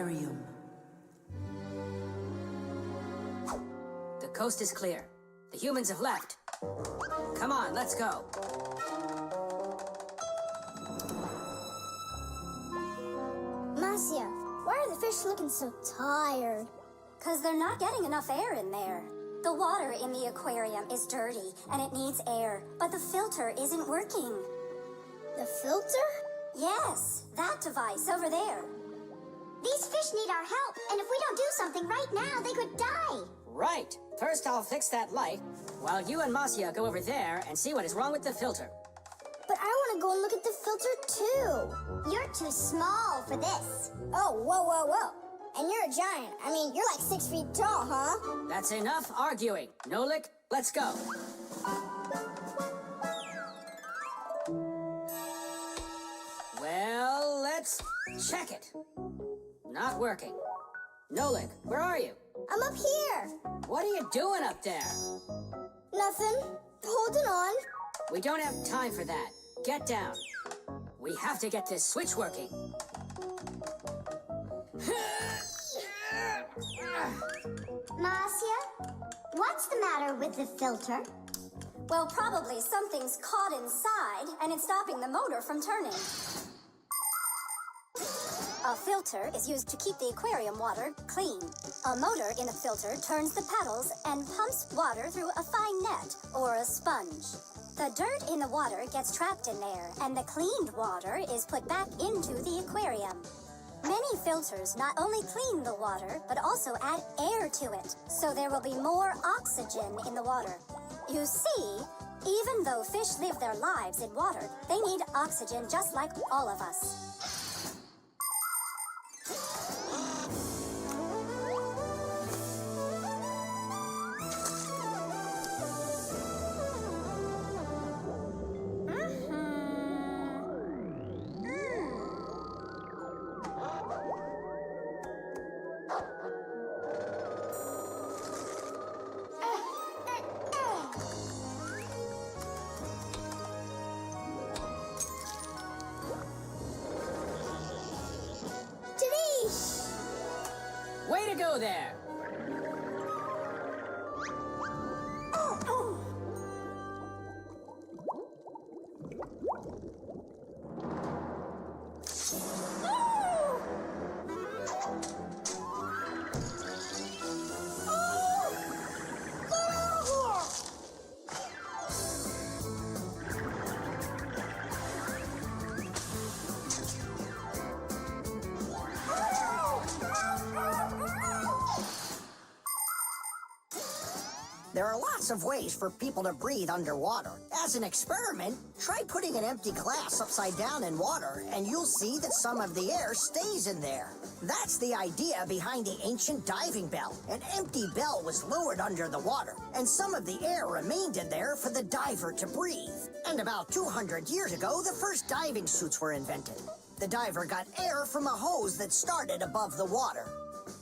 aquarium. The coast is clear. The humans have left. Come on, let's go. Marcia, why are the fish looking so tired? Because they're not getting enough air in there. The water in the aquarium is dirty and it needs air, but the filter isn't working. The filter? Yes, that device over there. These fish need our help, and if we don't do something right now, they could die. Right. First, I'll fix that light, while you and Marcia go over there and see what is wrong with the filter. But I want to go and look at the filter too. You're too small for this. Oh, whoa, whoa, whoa. And you're a giant. I mean, you're like 6 feet tall, huh? That's enough arguing. Nolik, let's go. Well, let's check it. Not working. Nolik, where are you? I'm up here. What are you doing up there? Nothing. Holding on. We don't have time for that. Get down. We have to get this switch working. Marcia, what's the matter with the filter? Well, probably something's caught inside and it's stopping the motor from turning. A filter is used to keep the aquarium water clean. A motor in a filter turns the paddles and pumps water through a fine net or a sponge. The dirt in the water gets trapped in there, and the cleaned water is put back into the aquarium. Many filters not only clean the water, but also add air to it, so there will be more oxygen in the water. You see, even though fish live their lives in water, they need oxygen just like all of us. Way to go there! There are lots of ways for people to breathe underwater. As an experiment, try putting an empty glass upside down in water, and you'll see that some of the air stays in there. That's the idea behind the ancient diving bell. An empty bell was lowered under the water, and some of the air remained in there for the diver to breathe. And about 200 years ago, the first diving suits were invented. The diver got air from a hose that started above the water.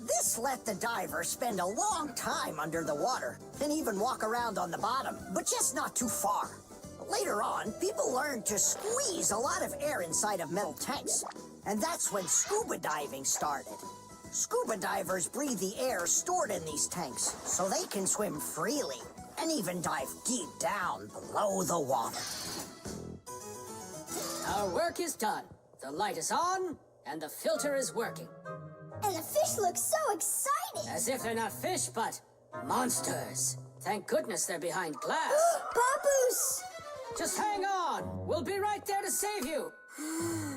This let the diver spend a long time under the water and even walk around on the bottom, but just not too far. Later on, people learned to squeeze a lot of air inside of metal tanks, and that's when scuba diving started. Scuba divers breathe the air stored in these tanks so they can swim freely and even dive deep down below the water. Our work is done. The light is on, and the filter is working. And the fish look so excited. As if they're not fish, but monsters. Thank goodness they're behind glass. Papoose! Just hang on. We'll be right there to save you.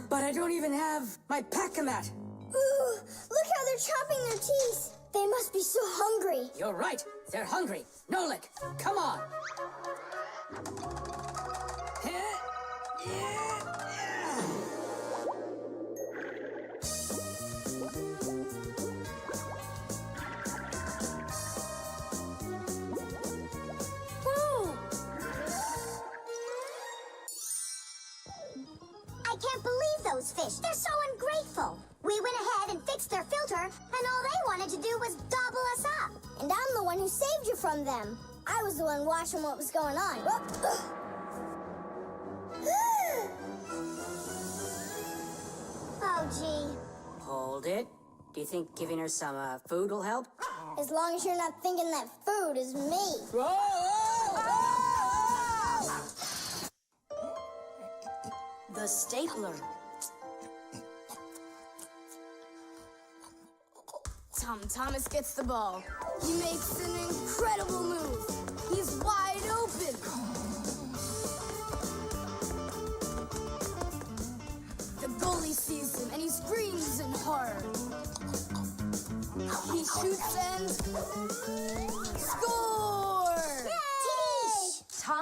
But I don't even have my pack-a-mat. Ooh, look how they're chopping their teeth. They must be so hungry. You're right. They're hungry. Nolik, come on. I can't believe those fish. They're so ungrateful. We went ahead and fixed their filter, and all they wanted to do was gobble us up. And I'm the one who saved you from them. I was the one watching what was going on. Oh, gee. Hold it. Do you think giving her some food will help? As long as you're not thinking that food is me. The stapler. Thomas gets the ball. He makes an incredible move. He's wide open. The goalie sees him and he screams in horror. He shoots and scores!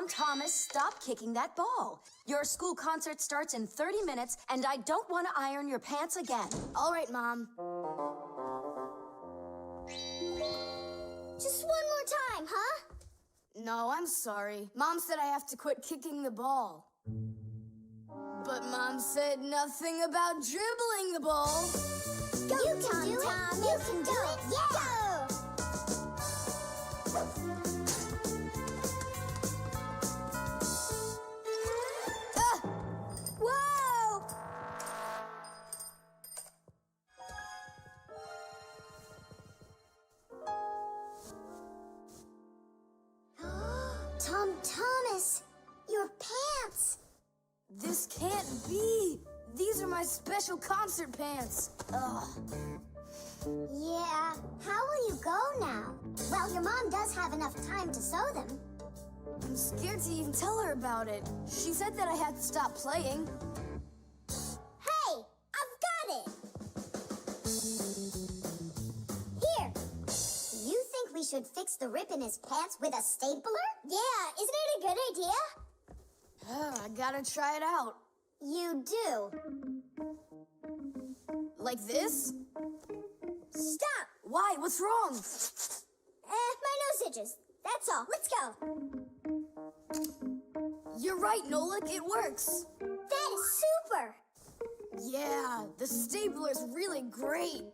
Thomas, stop kicking that ball. Your school concert starts in 30 minutes, and I don't want to iron your pants again. All right, Mom. Just one more time, huh? No, I'm sorry. Mom said I have to quit kicking the ball. But Mom said nothing about dribbling the ball. Go, you can do it. You can do it. Yeah. Go. Whoa! Thomas, your pants. This can't be. These are my special concert pants. Ugh. Yeah, how will you go now? Well, your mom does have enough time to sew them. I'm scared to even tell her about it. She said that I had to stop playing. Hey, I've got it. Here. You think we should fix the rip in his pants with a stapler? Yeah, isn't it a good idea? I gotta try it out. You do. Like this? Stop. Why? What's wrong? My nose itches. That's all. Let's go. You're right, Nolik. It works. That is super. Yeah, the stapler's really great.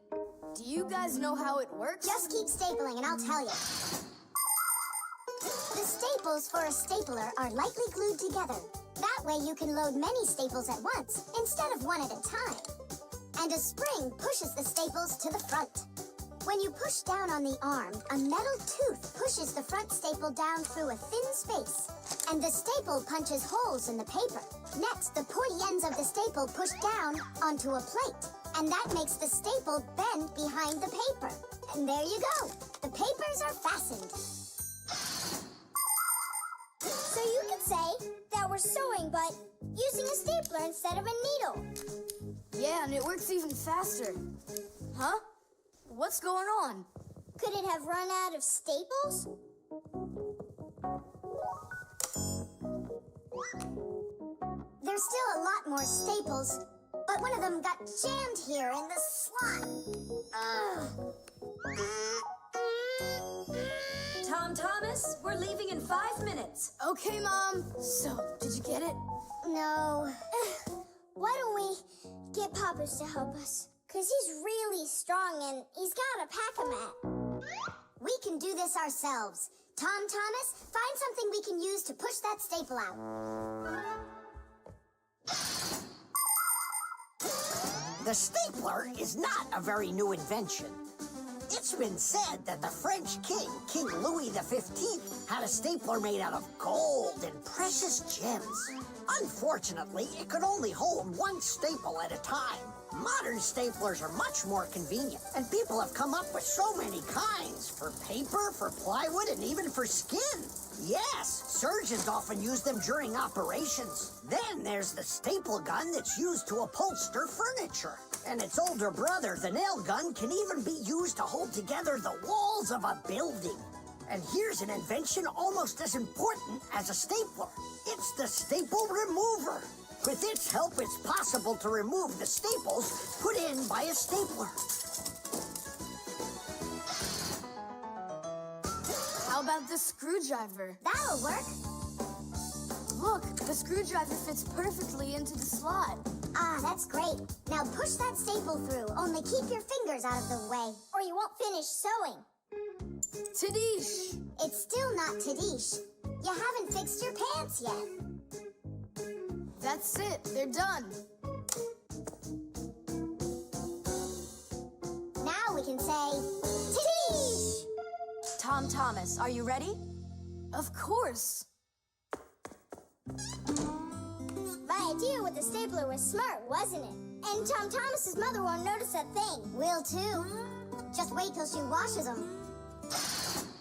Do you guys know how it works? Just keep stapling and I'll tell you. The staples for a stapler are lightly glued together. That way you can load many staples at once instead of one at a time. And a spring pushes the staples to the front. When you push down on the arm, a metal tooth pushes the front staple down through a thin space. And the staple punches holes in the paper. Next, the pointy ends of the staple push down onto a plate. And that makes the staple bend behind the paper. And there you go. The papers are fastened. So you could say that we're sewing, but using a stapler instead of a needle. Yeah, and it works even faster. Huh? What's going on? Could it have run out of staples? There's still a lot more staples, but one of them got jammed here in the slot. Thomas, we're leaving in 5 minutes. Okay, Mom. So, did you get it? No. Why don't we get Papa's to help us? Because he's really strong and he's got a pack-a-mat. We can do this ourselves. Thomas, find something we can use to push that staple out. The stapler is not a very new invention. It's been said that the French king, King Louis XV, had a stapler made out of gold and precious gems. Unfortunately, it could only hold one staple at a time. Modern staplers are much more convenient, and people have come up with so many kinds, for paper, for plywood, and even for skin. Yes, surgeons often use them during operations. Then there's the staple gun that's used to upholster furniture. And its older brother, the nail gun, can even be used to hold together the walls of a building. And here's an invention almost as important as a stapler. It's the staple remover. With its help, it's possible to remove the staples put in by a stapler. How about the screwdriver? That'll work. Look, the screwdriver fits perfectly into the slot. Ah, that's great. Now push that staple through, only keep your fingers out of the way. Or you won't finish sewing. Tadish! It's still not Tadish. You haven't fixed your pants yet. That's it. They're done. Now Tom Thomas, are you ready? Of course. My idea with the stapler was smart, wasn't it? And Tom Thomas's mother won't notice a thing. Will too. Just wait till she washes them.